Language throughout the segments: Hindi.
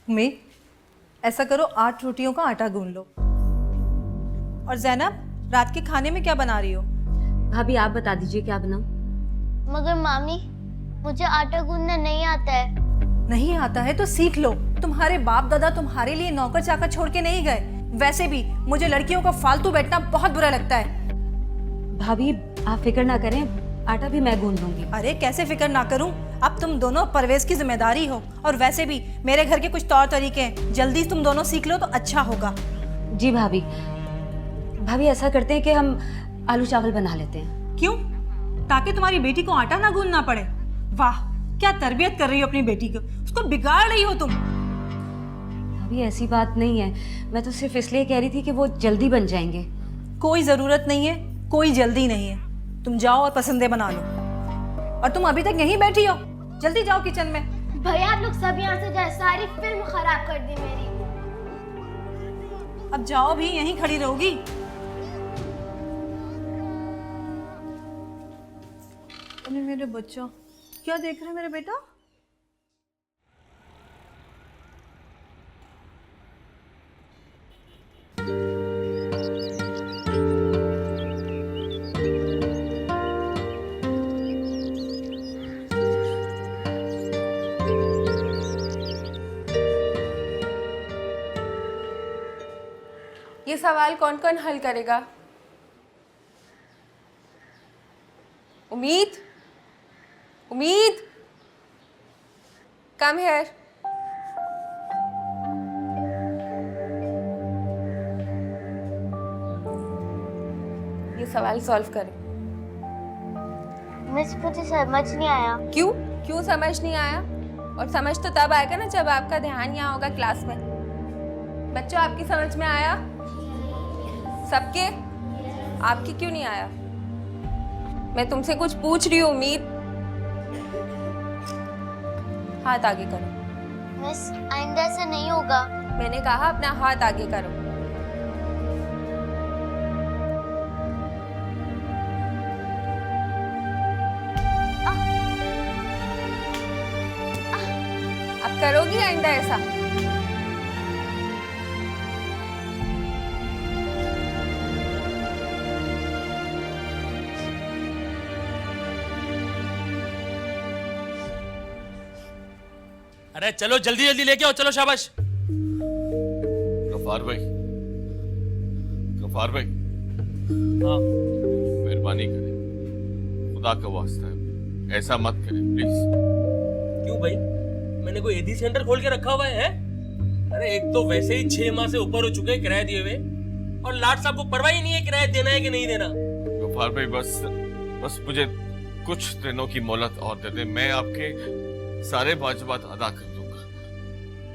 मी ऐसा करो 8 रोटियों का आटा गूंद लो। और जैनब रात के खाने में क्या बना रही हो? भाभी आप बता दीजिए क्या बनाऊं। मगर मामी मुझे आटा गूंदना नहीं आता है। नहीं आता है तो सीख लो। तुम्हारे बाप दादा तुम्हारे लिए नौकर चाकर छोड़ के नहीं गए। वैसे भी मुझे लड़कियों का फालतू बैठना बहुत बुरा लगता है। भाभी आप फिक्र ना करें, आटा भी मैं गूंद लूंगी। अरे कैसे फिक्र ना करूं, अब तुम दोनों परवेज की जिम्मेदारी हो। और वैसे भी मेरे घर के कुछ तौर तरीके हैं, जल्दी तुम दोनों सीख लो तो अच्छा होगा। जी भाभी। भाभी ऐसा करते हैं कि हम आलू चावल बना लेते हैं। क्यों? ताकि तुम्हारी बेटी को आटा ना गूंदना पड़े। वाह, क्या तरबियत कर रही हो अपनी बेटी को, उसको बिगाड़ रही हो तुम। भाभी ऐसी बात नहीं है, मैं तो सिर्फ इसलिए कह रही थी कि वो जल्दी बन जाएंगे। कोई जरूरत नहीं है, कोई जल्दी नहीं है। तुम जाओ और पसंदे बना लो। और तुम अभी तक यहीं बैठी हो, जल्दी जाओ किचन में। भैया आप लोग सब यहाँ से जाए, सारी फिल्म खराब कर दी मेरी। अब जाओ भी, यहीं खड़ी रहोगी? अरे मेरे बच्चा, क्या देख रहा है मेरा बेटा? ये सवाल कौन कौन हल करेगा? उम्मीद, उम्मीद, कम हियर। ये सवाल सॉल्व करें। मिस मुझे समझ नहीं आया। क्यों? क्यों समझ नहीं आया? और समझ तो तब आएगा ना जब आपका ध्यान यहाँ होगा क्लास में। बच्चों आपकी समझ में आया? सबके? आपकी क्यों नहीं आया? मैं तुमसे कुछ पूछ रही हूँ उम्मीद। हाथ आगे करो। मिस आइंदा से नहीं होगा। मैंने कहा अपना हाथ आगे करो। अब करोगी आइंदा ऐसा? अरे चलो जल्दी जल्दी लेके आओ, चलो शाबाश। गफार भाई, गफार भाई, हाँ मेहरबानी करें, खुदा का वास्ता है, ऐसा मत करें प्लीज। क्यों भाई, मैंने कोई एडी सेंटर खोल के रखा हुआ है? अरे एक तो वैसे ही 6 माह से ऊपर हो चुके हैं किराया दिए हुए, और लाट साहब को परवाह ही नहीं है किराया देना है कि नहीं देना। गफार भाई बस मुझे कुछ दिनों की मोहलत और दे दे, मैं आपके सारे वाजिबात अदा कर दूंगा।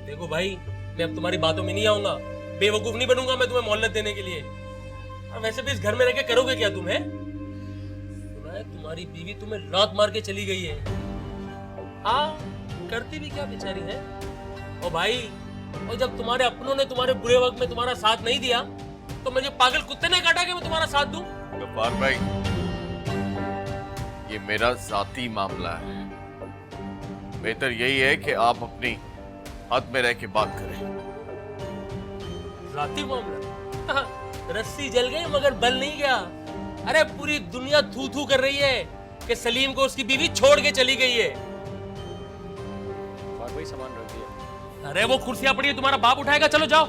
देखो भाई, मैं अब तुम्हारी बातों में नहीं आऊंगा, बेवकूफ नहीं बनूंगा मैं तुम्हें मोहलत देने के लिए। और वैसे भी इस घर में रह के करोगे क्या तुम? है सुना है तुम्हारी बीवी तुम्हें लात मार के चली गई है। हाँ, करती भी क्या बेचारी है। और भाई, और जब तुम्हारे अपनों ने तुम्हारे बुरे वक्त में तुम्हारा साथ नहीं दिया तो मुझे पागल कुत्ते ने काटा कि मैं तुम्हारा साथ दूं? गफार भाई, ये मेरा जाती मामला है, बेहतर यही है कि आप अपनी हद में रह के बात करें। जाती मामला? रस्सी जल गई मगर बल नहीं गया। अरे पूरी दुनिया थू थू कर रही है कि सलीम को उसकी बीवी छोड़ के चली गई है। भाई सामान रख दिया। अरे वो कुर्सियां पड़ी है, तुम्हारा बाप उठाएगा, चलो जाओ।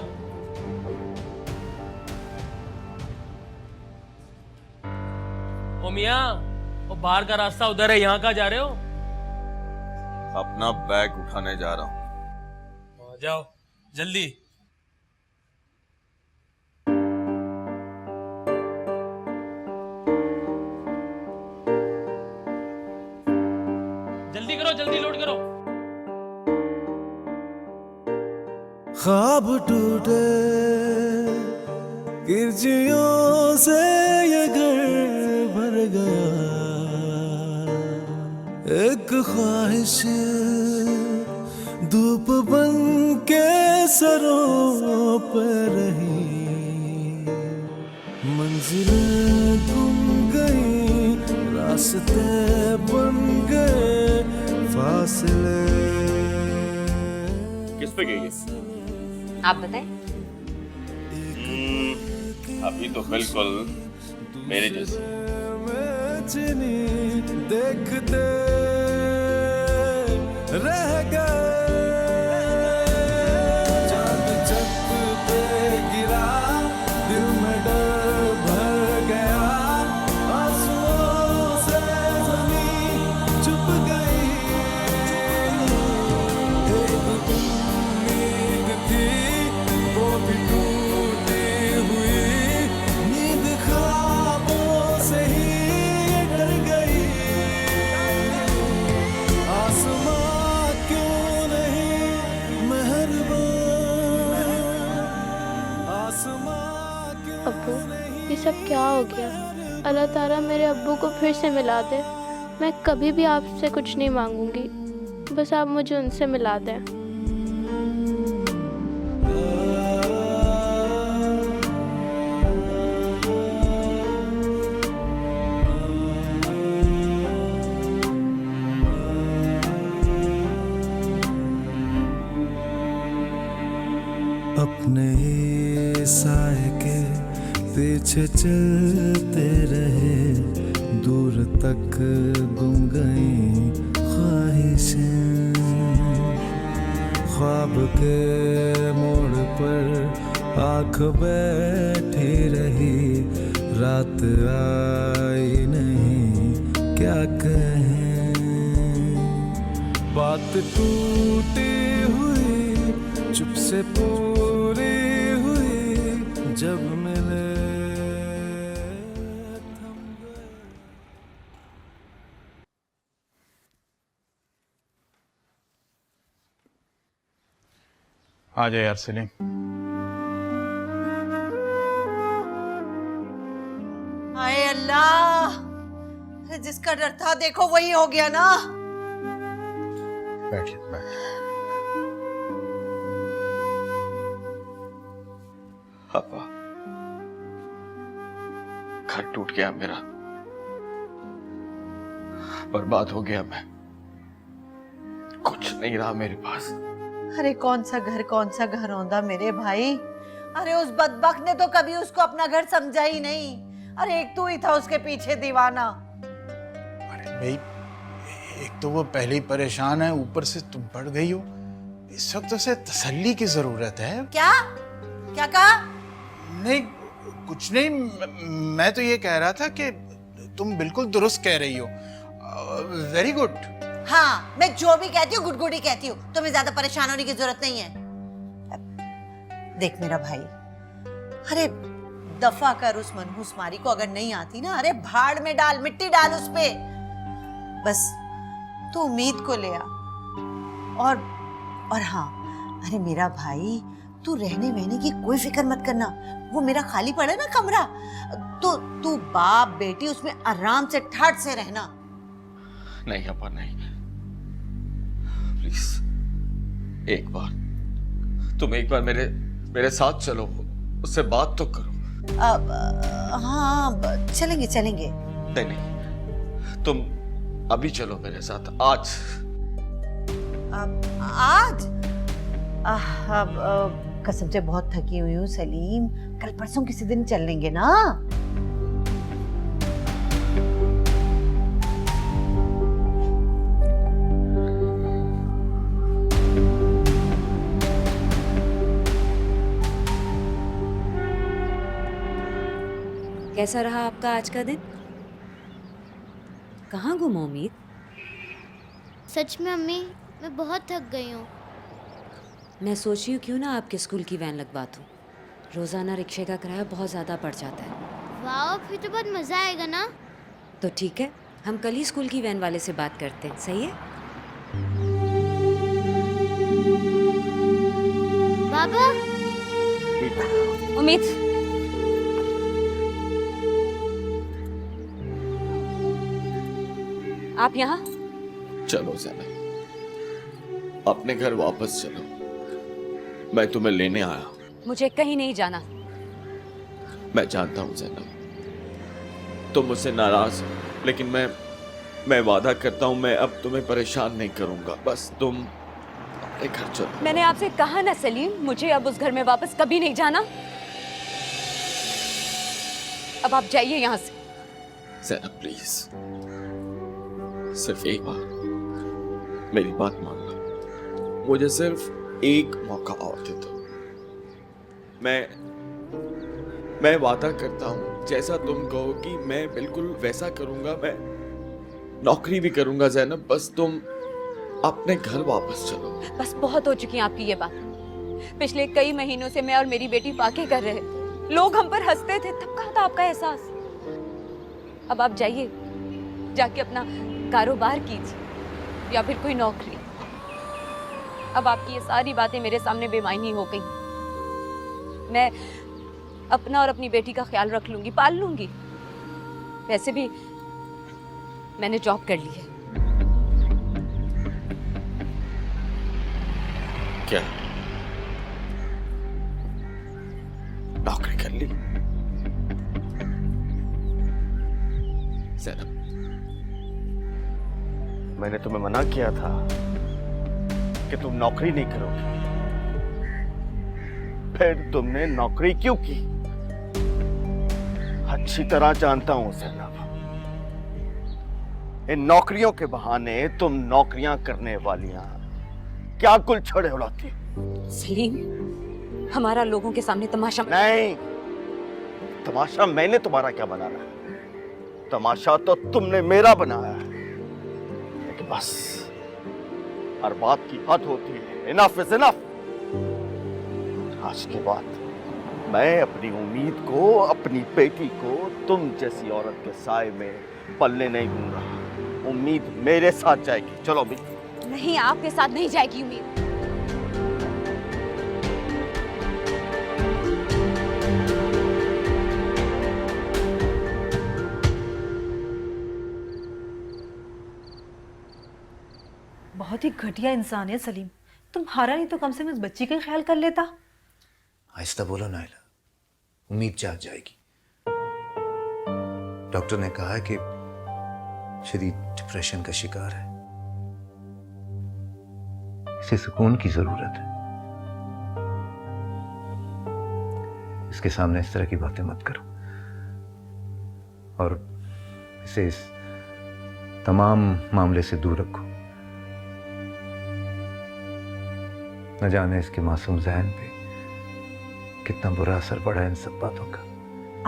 ओ मियां, वो बाहर का रास्ता उधर है, यहाँ कहाँ जा रहे हो? अपना बैग उठाने जा रहा हूं। जाओ जल्दी। जल्दी करो, जल्दी लोड करो। ख्वाब टूटे गिरजियों से ये घर भर गया, एक ख्वाहिश धूप बन के सरों पर रही, मंजिलें गुम गई, रास्ते बन गए फासले। किस पे गई है? आप बताएं। अभी तो बिल्कुल मेरे जैसे। चीनी देखते रह गए, चांद छत पे गिरा, दिल में डर भर गया, आंसुओं से ज़मीं चुप गई। एक उम्मीद थी वो भी टूटी हुई, नींद ख्वाबों से ही डर गई। आसमां क्यों नहीं मेहरबान, आसमां क्यों अब्बू, ये सब क्या हो गया? अल्लाह ताला मेरे अब्बू को फिर से मिला दे। मैं कभी भी आपसे कुछ नहीं मांगूंगी, बस आप मुझे उनसे मिला दें। अपने ही साए के पीछे चलते रहे, दूर तक गुम गई ख्वाहिशें। ख्वाब के मोड़ पर आँख बैठी रही, रात आई नहीं क्या कहें। बात टूटी हुई चुप से पूरी हुई, जब मिले थम गए। आ जाए यार सलीम। हाय अल्लाह, जिसका डर था देखो वही हो गया ना। बैठ बैठ। पापा, घर टूट गया मेरा, बर्बाद हो गया मैं, कुछ नहीं रहा मेरे पास। अरे कौन सा घर होंदा मेरे भाई। अरे उस बदबख्त ने तो कभी उसको अपना घर समझा ही नहीं। अरे एक तू ही था उसके पीछे दीवाना। अरे भाई, एक तो वो पहले ही परेशान है, ऊपर से तुम बढ़ गई हो। इस वक्त उसे तसल्ली की जरूरत है। क्या क्या कहा? नहीं कुछ नहीं, मैं तो ये कह रहा था कि तुम बिल्कुल दुरुस्त कह रही हो। Very good. हाँ, मैं जो भी कहती हूँ गुड ही कहती हूँ। तुम्हें ज्यादा परेशान होने की जरूरत नहीं है। देख मेरा भाई, अरे दफा कर उस मनहूस मारी को। अगर नहीं आती ना, अरे भाड़ में डाल, मिट्टी डाल उस पे। बस तू उम्मीद को ले आ। और हाँ, अरे मेरा भाई, तू रहने वहने की कोई फिक्र मत करना। वो मेरा खाली पड़ा है ना कमरा, तो तू बाप बेटी उसमें आराम से ठाट से रहना। नहीं अपा नहीं, प्लीज तुम एक बार मेरे साथ चलो, उससे बात तो करो। हाँ चलेंगे। नहीं, तुम अभी चलो मेरे साथ आज। आज कसम से बहुत थकी हुई हूँ सलीम। कल परसों किसी दिन चल लेंगे ना। कैसा रहा आपका आज का दिन? कहाँ गुम हो उम्मीद? सच में अम्मी, मैं बहुत थक गई हूँ। मैं सोच रही हूँ क्यों ना आपके स्कूल की वैन लगवा दूँ। रोज़ाना रिक्शे का किराया बहुत ज़्यादा पड़ जाता है। वाह, फिर तो बहुत मज़ा आएगा ना। तो ठीक है, हम कल ही स्कूल की वैन वाले से बात करते हैं, सही है? बाबा, उम्मीद, आप यहाँ? चलो ज़ैनब, अपने घर वापस चलो, मैं तुम्हें लेने आया। मुझे कहीं नहीं जाना। मैं जानता हूँ ज़ैनब, तुम मुझसे नाराज हो, लेकिन मैं वादा करता हूँ मैं अब तुम्हें परेशान नहीं करूंगा। बस तुम हमारे घर चलो। मैंने आपसे कहा ना सलीम, मुझे अब उस घर में वापस कभी नहीं जाना। अब आप जाइए यहाँ से। ज़ैनब प्लीज, सिर्फ एक बार मेरी बात मान लो। मुझे सिर्फ एक मौका और दे दो। मैं वादा करता हूँ, जैसा तुम कहोगी मैं बिल्कुल वैसा करूंगा। मैं नौकरी भी करूंगा ज़ैनब, बस तुम अपने घर वापस चलो। बस बहुत हो चुकी है आपकी ये बात। पिछले कई महीनों से मैं और मेरी बेटी फाके कर रहे थे, लोग हम पर हंसते थे, तब कहाँ था आपका एहसास। अब आप जाइए, जाके अपना कारोबार कीजिए या फिर कोई नौकरी। अब आपकी ये सारी बातें मेरे सामने बेमायनी हो गई। मैं अपना और अपनी बेटी का ख्याल रख लूंगी, पाल लूंगी। वैसे भी मैंने जॉब कर ली है। क्या नौकरी कर ली? ज़ैनब, मैंने तुम्हें मना किया था कि तुम नौकरी नहीं करोगी, फिर तुमने नौकरी क्यों की? अच्छी तरह जानता हूं ज़ैनब, इन नौकरियों के बहाने तुम नौकरियां करने वालियां क्या कुल छड़े उड़ाती। सलीम, हमारा लोगों के सामने तमाशा नहीं, तमाशा मैंने तुम्हारा क्या बनाना है? तमाशा तो तुमने मेरा बनाया है। लेकिन बस हर बात की हद होती है। Enough is enough. आज के बाद मैं अपनी उम्मीद को, अपनी बेटी को तुम जैसी औरत के साए में पलने नहीं दूंगा। उम्मीद मेरे साथ जाएगी। चलो भी। नहीं, आपके साथ नहीं जाएगी उम्मीद। बहुत ही घटिया इंसान है सलीम। तुम्हारा नहीं तो कम से कम इस बच्ची का ख्याल कर लेता। आहिस्ता बोलो नाइला, उम्मीद जाग जाएगी। डॉक्टर ने कहा है कि शदीद डिप्रेशन का शिकार है, इसे सुकून की जरूरत है। इसके सामने इस तरह की बातें मत करो और इसे इस तमाम मामले से दूर रखो। न जाने इसके मासूम जहन पे कितना बुरा असर पड़ा है इन सब बातों का।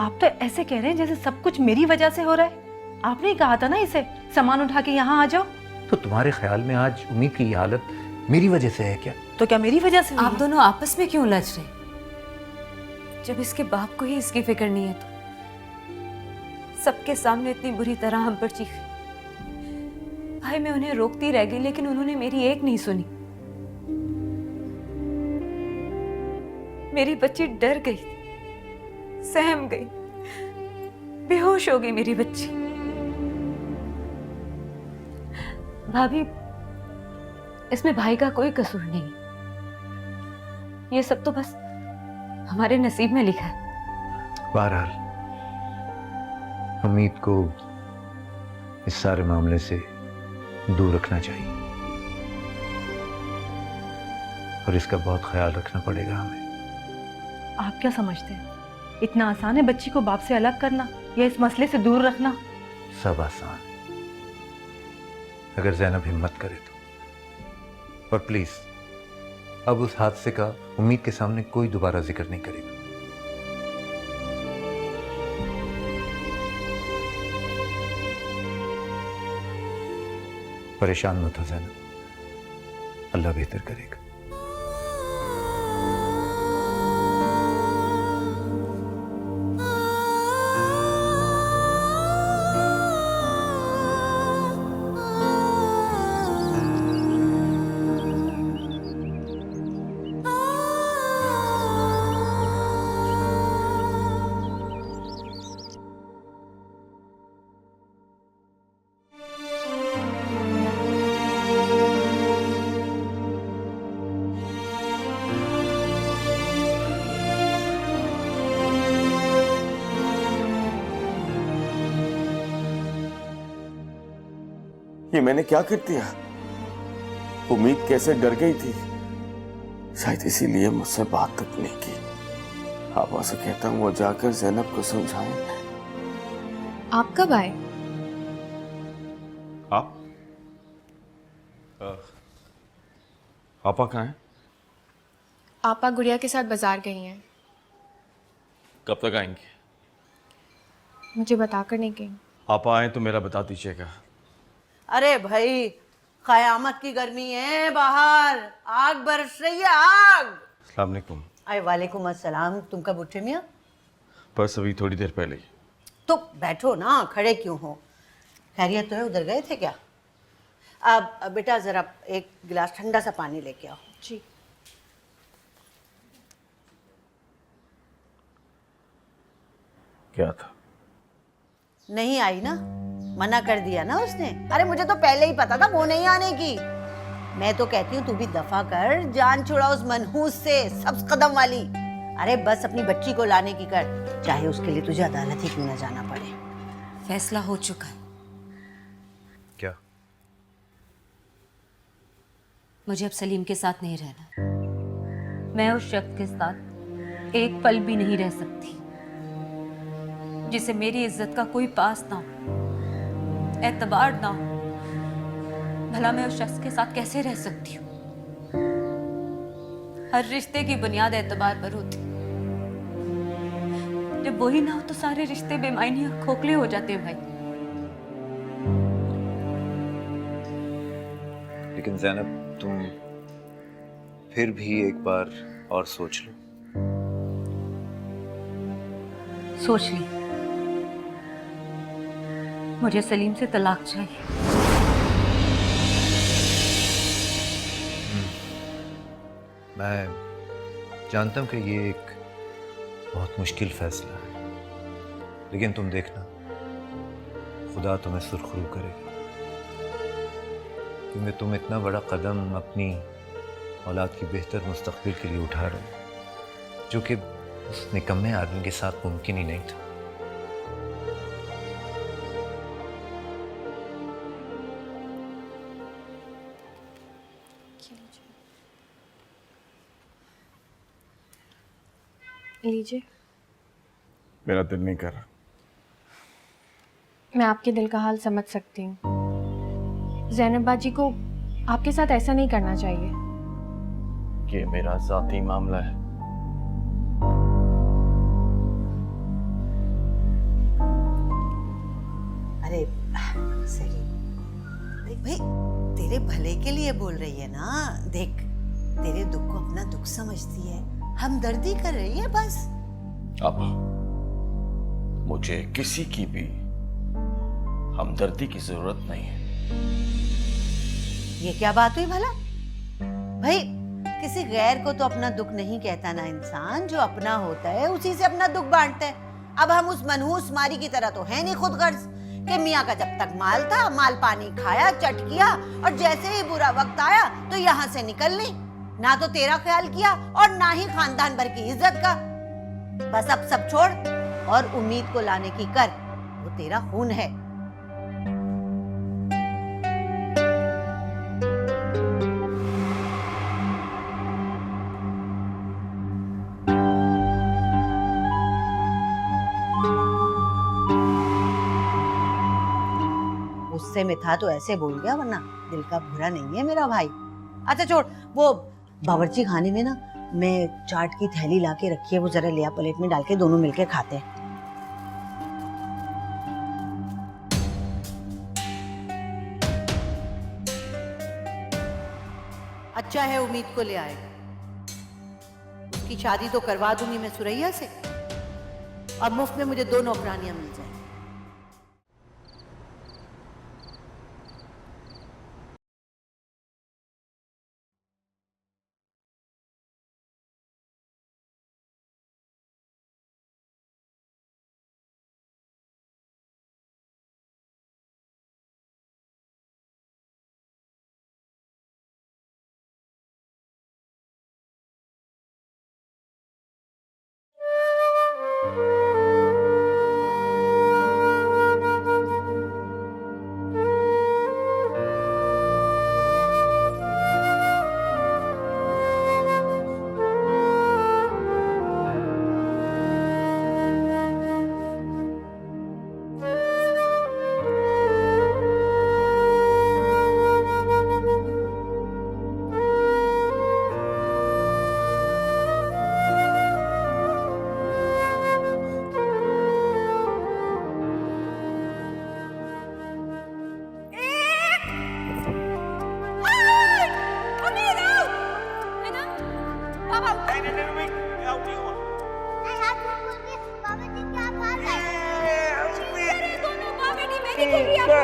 आप तो ऐसे कह रहे हैं जैसे सब कुछ मेरी वजह से हो रहा है। आपने ही कहा था ना इसे सामान उठा के यहाँ आ जाओ। तो तुम्हारे ख्याल में आज उम्मीद की ये हालत मेरी वजह से है क्या? तो क्या मेरी वजह से? आप दोनों आपस में क्यों लड़ रहे? जब इसके बाप को ही इसकी फिक्र नहीं है तो सबके सामने इतनी बुरी तरह हम पर चीखे। भाई मैं उन्हें रोकती रह गई लेकिन उन्होंने मेरी एक नहीं सुनी। मेरी बच्ची डर गई, सहम गई, बेहोश हो गई मेरी बच्ची। भाभी, इसमें भाई का कोई कसूर नहीं। ये सब तो बस हमारे नसीब में लिखा है। बहरहाल उम्मीद को इस सारे मामले से दूर रखना चाहिए और इसका बहुत ख्याल रखना पड़ेगा हमें। आप क्या समझते हैं इतना आसान है बच्ची को बाप से अलग करना या इस मसले से दूर रखना? सब आसान है अगर ज़ैनब हिम्मत करे तो। और प्लीज अब उस हादसे का उम्मीद के सामने कोई दोबारा जिक्र नहीं करेगा। परेशान मत हो ज़ैनब, अल्लाह बेहतर करेगा। ये मैंने क्या कर दिया? उम्मीद कैसे डर गई थी शायद इसीलिए मुझसे बात तक नहीं की। आपा से कहता हूँ वो जाकर जैनब को समझाएं। आप कब आए? आप आपा कहाँ हैं? आपा गुड़िया के साथ बाजार गई हैं। कब तक आएंगे? मुझे बताकर नहीं गई। आपा आए तो मेरा बता दीजिएगा। अरे भाई, कयामत की गर्मी है बाहर, आग बरस रही है, आग। अस्सलाम वालेकुम। अरे वालेकुम अस्सलाम। तुम कब उठे मियाँ? बस अभी थोड़ी देर पहले ही। तो बैठो ना, खड़े क्यों हो? खैरियत तो है? उधर गए थे क्या? अब बेटा जरा एक गिलास ठंडा सा पानी लेके आओ। जी। क्या था? नहीं आई ना, मना कर दिया ना उसने। अरे मुझे तो पहले ही पता था वो नहीं आने की। मैं तो कहती हूँ तू भी दफा कर, जान छुड़ा उस मनहूस से, सब्ज कदम वाली। अरे बस अपनी बच्ची को लाने की कर, चाहे उसके लिए तुझे अदालत ही क्यों ना जाना पड़े। फैसला हो चुका है। क्या? मुझे अब सलीम के साथ नहीं रहना। मैं उस शख्स के साथ एक पल भी नहीं रह सकती जिसे मेरी इज्जत का कोई पास ना हो, एतबार ना हो। भला मैं उस शख्स के साथ कैसे रह सकती हूँ? हर रिश्ते की बुनियाद एतबार पर होती। जब वही ना हो तो सारे रिश्ते बेमायनी और खोखले हो जाते हैं भाई। लेकिन ज़ैनब, तुम फिर भी एक बार और सोच लो। सोच ली। मुझे सलीम से तलाक चाहिए। मैं जानता हूँ कि ये एक बहुत मुश्किल फैसला है, लेकिन तुम देखना, खुदा तुम्हें सुरखरू करेगा, क्योंकि तुम इतना बड़ा कदम अपनी औलाद की बेहतर मुस्तकबिल के लिए उठा रहे हो, जो कि उस निकम्मे आदमी के साथ मुमकिन ही नहीं था। लीजिए। मेरा दिल नहीं कर रहा। मैं आपके दिल का हाल समझ सकती हूँ। ज़ैनब बाजी को आपके साथ ऐसा नहीं करना चाहिए। ये मेरा जाती मामला है। अरे सही, देख भाई, तेरे भले के लिए बोल रही है ना। देख, तेरे दुख को अपना दुख समझती है, हमदर्दी कर रही है बस। अब मुझे किसी की भी हमदर्दी की जरूरत नहीं है। ये क्या बात हुई भला? भाई, किसी गैर को तो अपना दुख नहीं कहता ना इंसान। जो अपना होता है उसी से अपना दुख बांटता है। अब हम उस मनहूस मारी की तरह तो है नहीं खुदगर्ज कि मियाँ का जब तक माल था, माल पानी खाया, चट किया, और जैसे ही बुरा वक्त आया तो यहाँ से निकल ली। ना तो तेरा ख्याल किया और ना ही खानदान भर की इज्जत का। बस अब सब छोड़ और उम्मीद को लाने की कर, वो तेरा खून है। गुस्से में था तो ऐसे बोल गया, वरना दिल का बुरा नहीं है मेरा भाई। अच्छा छोड़, वो बावर्ची खाने में ना मैं चाट की थैली लाके रखी है, वो जरा लिया प्लेट में डाल के दोनों मिलके खाते हैं। अच्छा है उम्मीद को ले आए। उसकी शादी तो करवा दूंगी मैं सुरैया से, और मुफ्त में मुझे 2 नौकरानियां मिल जाए।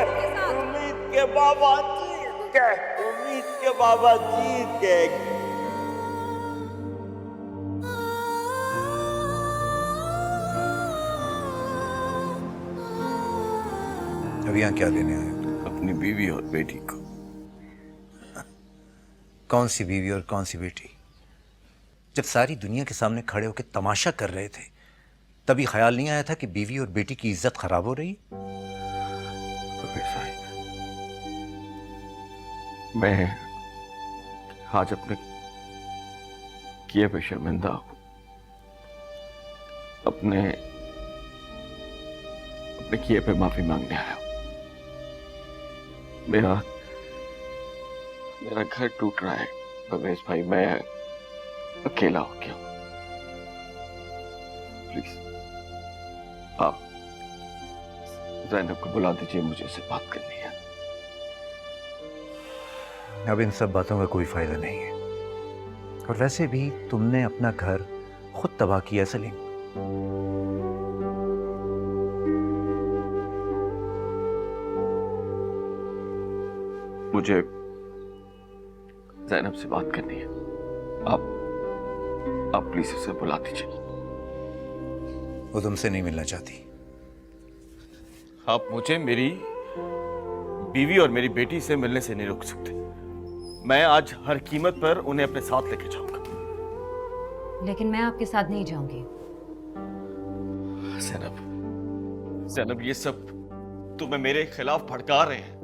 उम्मीद के बाबा जीत गए, उम्मीद के बाबा जीत गए। अब यहाँ क्या लेने आए हो? अपनी बीवी और बेटी को। कौन सी बीवी और कौन सी बेटी? जब सारी दुनिया के सामने खड़े होकर तमाशा कर रहे थे तभी ख्याल नहीं आया था कि बीवी और बेटी की इज्जत खराब हो रही? मैं आज अपने किए पे शर्मिंदा हूं, अपने किए पे माफी मांगने आया हूं। मेरा घर टूट रहा है परवेज भाई, मैं अकेला हो गया। प्लीज आप ज़ैनब को बुला दीजिए, मुझे उससे बात करनी है। अब इन सब बातों का कोई फायदा नहीं है, और वैसे भी तुमने अपना घर खुद तबाह किया सलीम। मुझे ज़ैनब से बात करनी है, आप प्लीज उसे बुला दीजिए। वो तुमसे नहीं मिलना चाहती। आप मुझे मेरी बीवी और मेरी बेटी से मिलने से नहीं रोक सकते। मैं आज हर कीमत पर उन्हें अपने साथ लेके जाऊंगा। लेकिन मैं आपके साथ नहीं जाऊंगी। ज़ैनब, ये सब तुम्हें मेरे खिलाफ भड़का रहे हैं।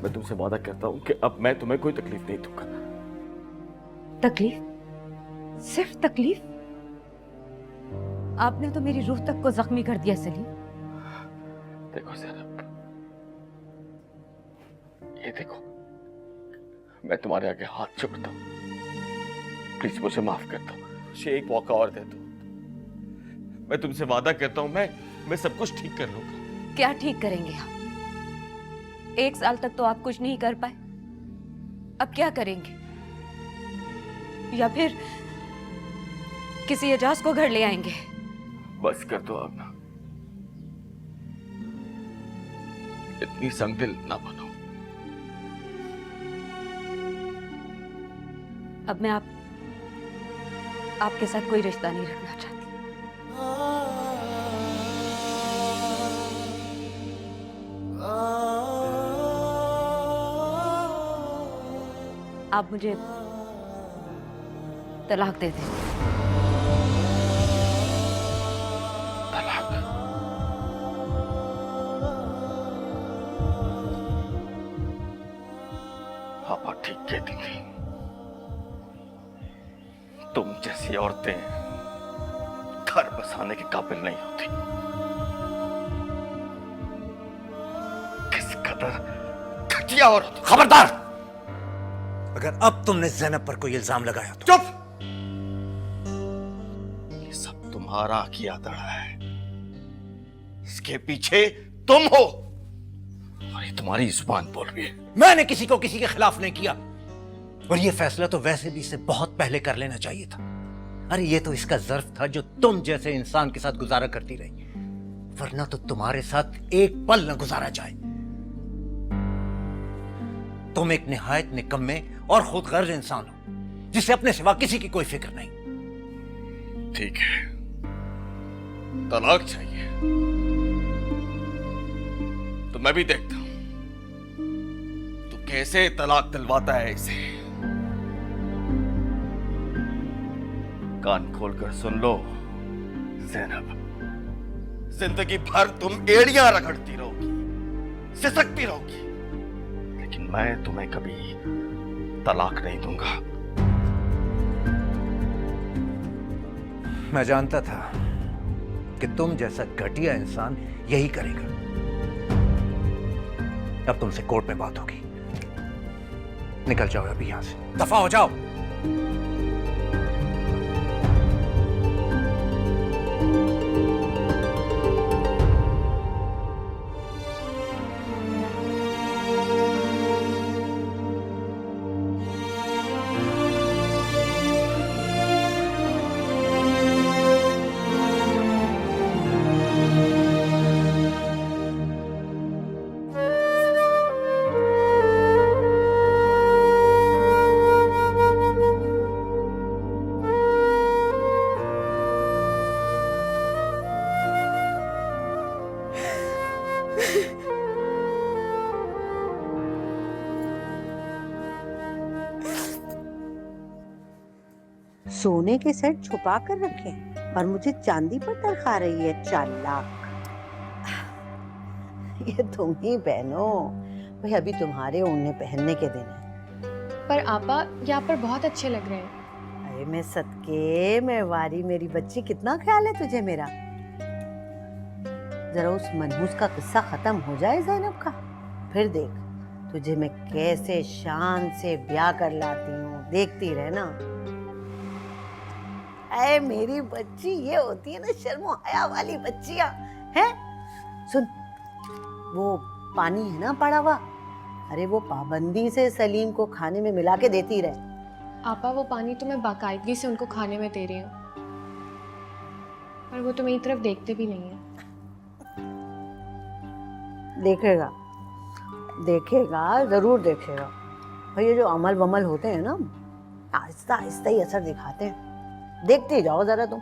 मैं तुमसे वादा करता हूं कि अब मैं तुम्हें कोई तकलीफ नहीं दूंगा। तकलीफ? सिर्फ तकलीफ? आपने तो मेरी रूह तक को जख्मी कर दिया सलीम। देखो ज़ैनब, ये देखो, मैं तुम्हारे आगे हाथ जोड़ता हूं, प्लीज मुझे माफ कर दो, मुझे एक मौका और दे दो। मैं तुमसे वादा करता हूं, मैं सब कुछ ठीक कर लूंगा। क्या ठीक करेंगे आप? 1 साल तक तो आप कुछ नहीं कर पाए, अब क्या करेंगे? या फिर किसी एजाज को घर ले आएंगे? बस कर दो अब ना, इतनी संगदिल ना बनो। अब मैं आपके साथ कोई रिश्ता नहीं रखना चाहती। आप मुझे तलाक दे दें। तलाक? पापा ठीक कहती थी, तुम जैसी औरतें घर बसाने के काबिल नहीं होती। किस कदर घटिया औरत! खबरदार! अगर अब तुमने ज़ैनब पर कोई इल्जाम लगाया तो चुप! ये सब तुम्हारा किया धड़ा है, इसके पीछे तुम हो, और ये तुम्हारी जुबान बोल रही है। मैंने किसी को किसी के खिलाफ नहीं किया, और ये फैसला तो वैसे भी इसे बहुत पहले कर लेना चाहिए था। अरे ये तो इसका ज़र्फ था जो तुम जैसे इंसान के साथ गुजारा करती रही, वरना तो तुम्हारे साथ एक पल न गुजारा जाए। तुम एक निहायत निकम्मे और खुदगर्ज इंसान हो जिसे अपने सिवा किसी की कोई फिक्र नहीं। ठीक है, तलाक चाहिए तो मैं भी देखता हूं तू कैसे तलाक दिलवाता है इसे। कान खोलकर सुन लो ज़ैनब, जिंदगी भर तुम एड़ियां रगड़ती रहोगी, सिसकती रहोगी, लेकिन मैं तुम्हें कभी तलाक नहीं दूंगा। मैं जानता था कि तुम जैसा घटिया इंसान यही करेगा। अब तुमसे कोर्ट में बात होगी। निकल जाओ अभी यहां से, दफा हो जाओ। सोने के सेट छुपा कर रखे पर मुझे चांदी पर तरखा रही है, चालाक। ये तुम ही पहनो भाई, अभी तुम्हारे ओढ़ने पहनने के दिन है। पर आपा यहाँ पर बहुत अच्छे लग रहे हैं। अरे मैं सदके मैं वारी, मेरी बच्ची, कितना ख्याल है तुझे मेरा। जरा उस मनहूस का किस्सा खत्म हो जाए ज़ैनब का, फिर देख तुझे मैं कैसे शान से ब्याह कर लाती हूँ, देखती रहना। अरे मेरी बच्ची, ये होती है ना शर्मो हया वाली बच्चियां, हैं? सुन, वो पानी है ना पड़ा हुआ, अरे वो पाबंदी से सलीम को खाने में मिला के देती रहे। आपा वो पानी तो मैं बाकायदगी से उनको खाने में दे रही हूँ, पर वो तो मेरी तरफ देखते भी नहीं है। देखेगा, देखेगा, जरूर देखेगा भाई। ये जो अमल वमल होते हैं ना, आहिस्ता आहिस्ता ही असर दिखाते हैं, देखते जाओ जरा तुम।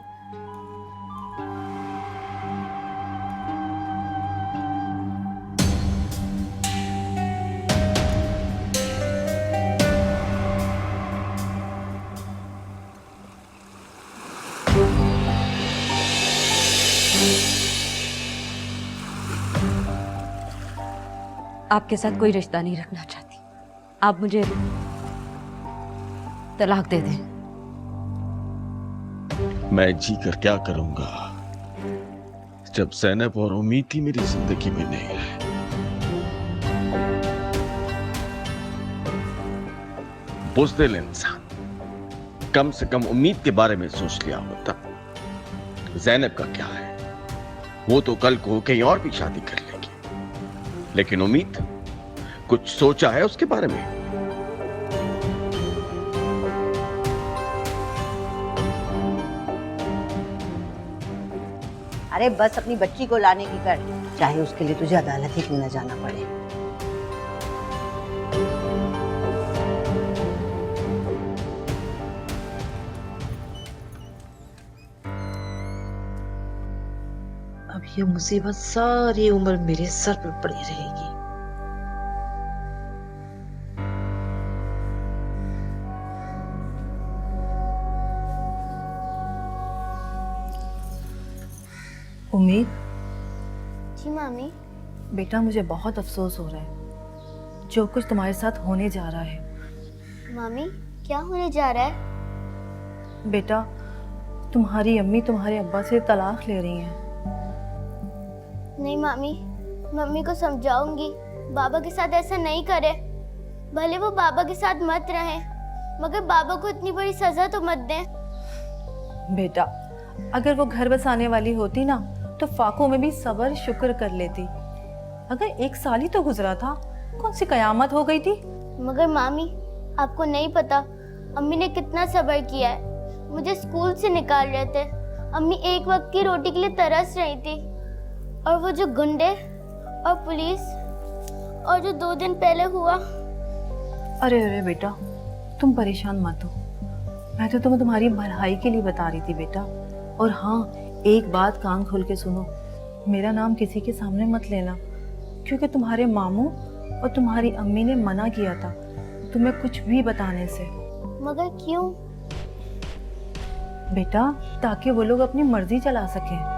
आपके साथ कोई रिश्ता नहीं रखना चाहती। आप मुझे तलाक दे दें। मैं जी कर क्या करूंगा जब ज़ैनब और उम्मीद ही मेरी जिंदगी में नहीं है। बुज़दिल इंसान, कम से कम उम्मीद के बारे में सोच लिया होता। ज़ैनब का क्या है, वो तो कल को कहीं और भी शादी कर लेगी, लेकिन उम्मीद, कुछ सोचा है उसके बारे में? अरे बस अपनी बच्ची को लाने की कर, चाहे उसके लिए तुझे अदालत ही क्यों न जाना पड़े। अब ये मुसीबत सारी उम्र मेरे सर पर पड़ी रहेगी। उम्मीद, जी मामी। बेटा मुझे बहुत अफसोस हो रहा है जो कुछ तुम्हारे साथ होने जा रहा है। मामी क्या होने जा रहा है? बेटा, तुम्हारी अम्मी तुम्हारे अब्बा से तलाक ले रही हैं। नहीं मामी, मम्मी को समझाऊंगी बाबा के साथ ऐसा नहीं करे। भले वो बाबा के साथ मत रहे, मगर बाबा को इतनी बड़ी सजा तो मत दें। बेटा, अगर वो घर बसाने वाली होती ना तो फाको में भी सबर शुक्र कर लेती। अगर 1 साल ही तो गुजरा था, कौन सी कयामत हो गई थी। मगर मामी, आपको नहीं पता अम्मी ने कितना सब्र किया है। मुझे स्कूल से निकाल रहे थे, अम्मी एक वक्त की रोटी के लिए तरस रही थी, और वो जो गुंडे और पुलिस और जो 2 दिन पहले हुआ। अरे अरे बेटा, तुम परेशान मत हो, मैं तो तुम्हें तुम्हारी भलाई के लिए बता रही थी बेटा। और हाँ, एक बात कान खोल के सुनो, मेरा नाम किसी के सामने मत लेना, क्योंकि तुम्हारे मामू और तुम्हारी अम्मी ने मना किया था तुम्हें कुछ भी बताने से। मगर क्यों? बेटा, ताकि वो लोग अपनी मर्जी चला सकें।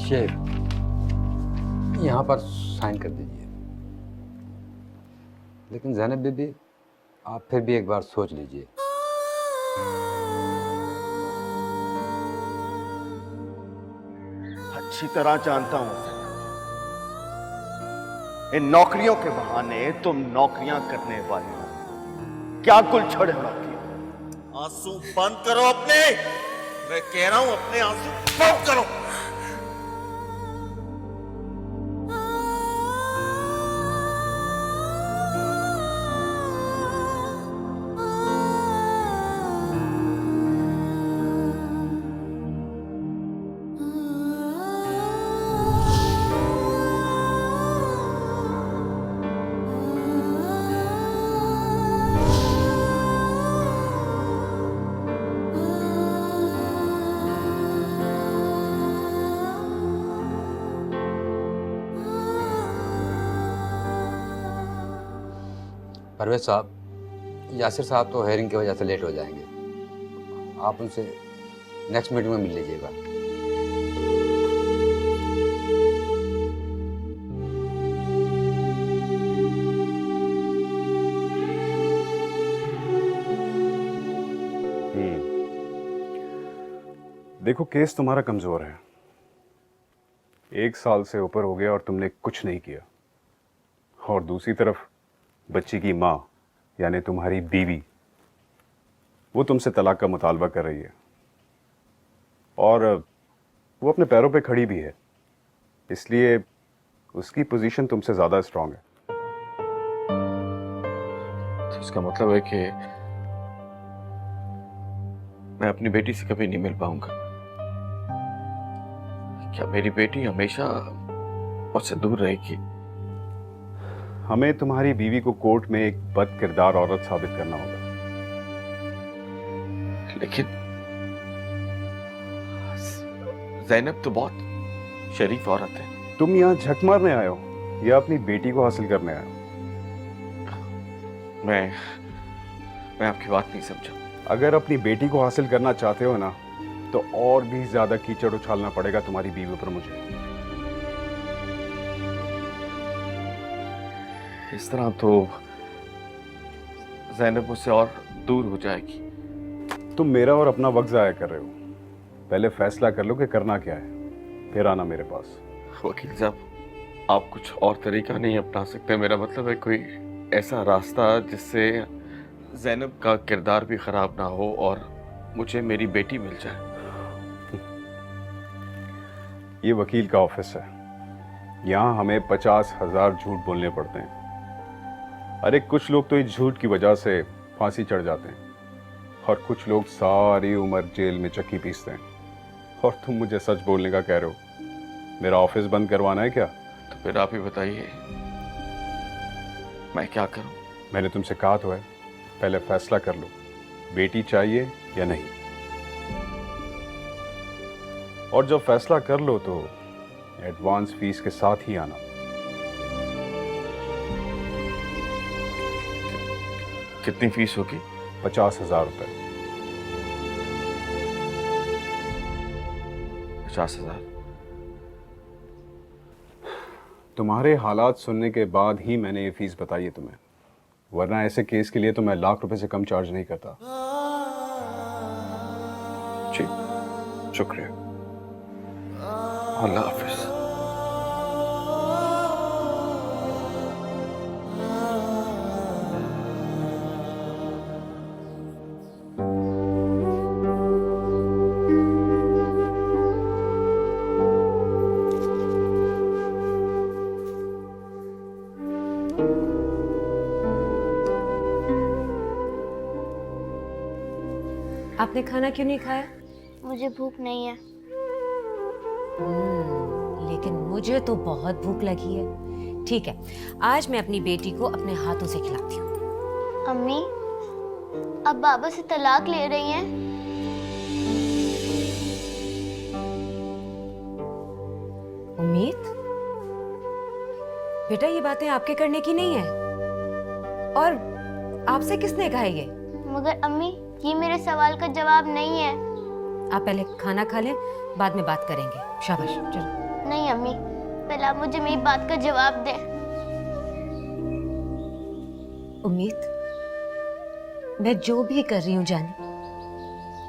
शेर, यहाँ पर साइन कर दीजिए। लेकिन ज़ैनब बीबी, आप फिर भी एक बार सोच लीजिए। अच्छी तरह जानता हूं इन नौकरियों के बहाने तुम नौकरियां करने वाले हो। क्या गुलछड़ है आपकी? आंसू बंद करो अपने, मैं कह रहा हूं अपने आंसू बंद करो। परवेज साहब, यासिर साहब तो हेयरिंग की वजह से लेट हो जाएंगे। आप उनसे नेक्स्ट मीटिंग में मिल लीजिएगा। देखो, केस तुम्हारा कमजोर है। 1 साल से ऊपर हो गया और तुमने कुछ नहीं किया। और दूसरी तरफ बच्ची की माँ यानी तुम्हारी बीवी, वो तुमसे तलाक का मुतालबा कर रही है और वो अपने पैरों पे खड़ी भी है, इसलिए उसकी पोजीशन तुमसे ज़्यादा स्ट्रांग है। तो इसका मतलब है कि मैं अपनी बेटी से कभी नहीं मिल पाऊंगा। क्या मेरी बेटी हमेशा मुझसे दूर रहेगी? हमें तुम्हारी बीवी को कोर्ट में एक बद किरदार औरत साबित करना होगा। लेकिन ज़ैनब तो बहुत शरीफ औरत है। तुम यहाँ झक मारने आए हो या अपनी बेटी को हासिल करने आए हो? मैं आपकी बात नहीं समझा। अगर अपनी बेटी को हासिल करना चाहते हो ना, तो और भी ज्यादा कीचड़ उछालना पड़ेगा तुम्हारी बीवी पर मुझे। इस तरह तो ज़ैनब मुझसे और दूर हो जाएगी। तुम मेरा और अपना वक्त ज़ाया कर रहे हो। पहले फैसला कर लो कि करना क्या है, फिर आना मेरे पास। वकील साहब, आप कुछ और तरीका नहीं अपना सकते? मेरा मतलब है कोई ऐसा रास्ता जिससे ज़ैनब का किरदार भी खराब ना हो और मुझे मेरी बेटी मिल जाए। ये वकील का ऑफिस है, यहाँ हमें 50,000 झूठ बोलने पड़ते हैं। अरे कुछ लोग तो इस झूठ की वजह से फांसी चढ़ जाते हैं और कुछ लोग सारी उम्र जेल में चक्की पीसते हैं। और तुम मुझे सच बोलने का कह रहे हो। मेरा ऑफिस बंद करवाना है क्या? तो फिर आप ही बताइए, मैं क्या करूं? मैंने तुमसे कहा तो है, पहले फैसला कर लो, बेटी चाहिए या नहीं। और जब फैसला कर लो तो एडवांस फीस के साथ ही आना। कितनी फीस होगी? 50,000 रुपए। 50,000? तुम्हारे हालात सुनने के बाद ही मैंने ये फीस बताई है तुम्हें, वरना ऐसे केस के लिए तो मैं लाख रुपए से कम चार्ज नहीं करता। जी, शुक्रिया। अल्लाह हाफिज। आपने खाना क्यों नहीं खाया? मुझे भूख नहीं है। लेकिन मुझे तो बहुत भूख लगी है। ठीक है, आज मैं अपनी बेटी को अपने हाथों से खिलाती हूँ। अम्मी, आप बाबा से तलाक ले रही हैं? उम्मीद, बेटा ये बातें आपके करने की नहीं है। और आपसे किसने कहा ये? मगर अम्मी, ये मेरे सवाल का जवाब नहीं है। आप पहले खाना खा लें, बाद में बात करेंगे। शाबाश, चलो। नहीं अम्मी, पहले आप मुझे मेरी बात का जवाब दें। उम्मीद, मैं जो भी कर रही हूँ जानी,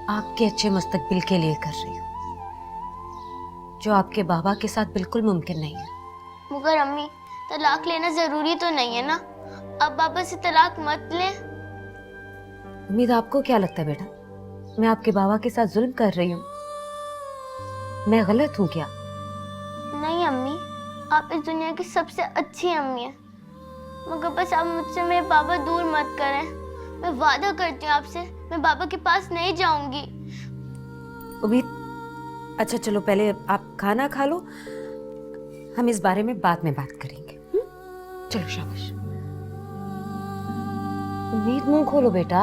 आपके अच्छे मुस्तकबिल के लिए कर रही हूँ, जो आपके बाबा के साथ बिल्कुल मुमकिन नहीं है। मगर अम्मी, तलाक लेना जरूरी तो नहीं है ना। अब बाबा से तलाक मत लें। उम्मीद, आपको क्या लगता है बेटा, मैं आपके बाबा के साथ जुल्म कर रही हूँ? मैं गलत हूँ क्या? नहीं अम्मी, आप इस दुनिया की सबसे अच्छी अम्मी हैं। मगर बस आप मुझसे मेरे बाबा दूर मत करें। मैं वादा करती हूँ आपसे, मैं बाबा के पास नहीं जाऊंगी। उम्मीद, अच्छा चलो पहले आप खाना खा लो, हम इस बारे में बाद में बात करेंगे। चलो शाबाश। उम्मीद, मुंह खोलो बेटा।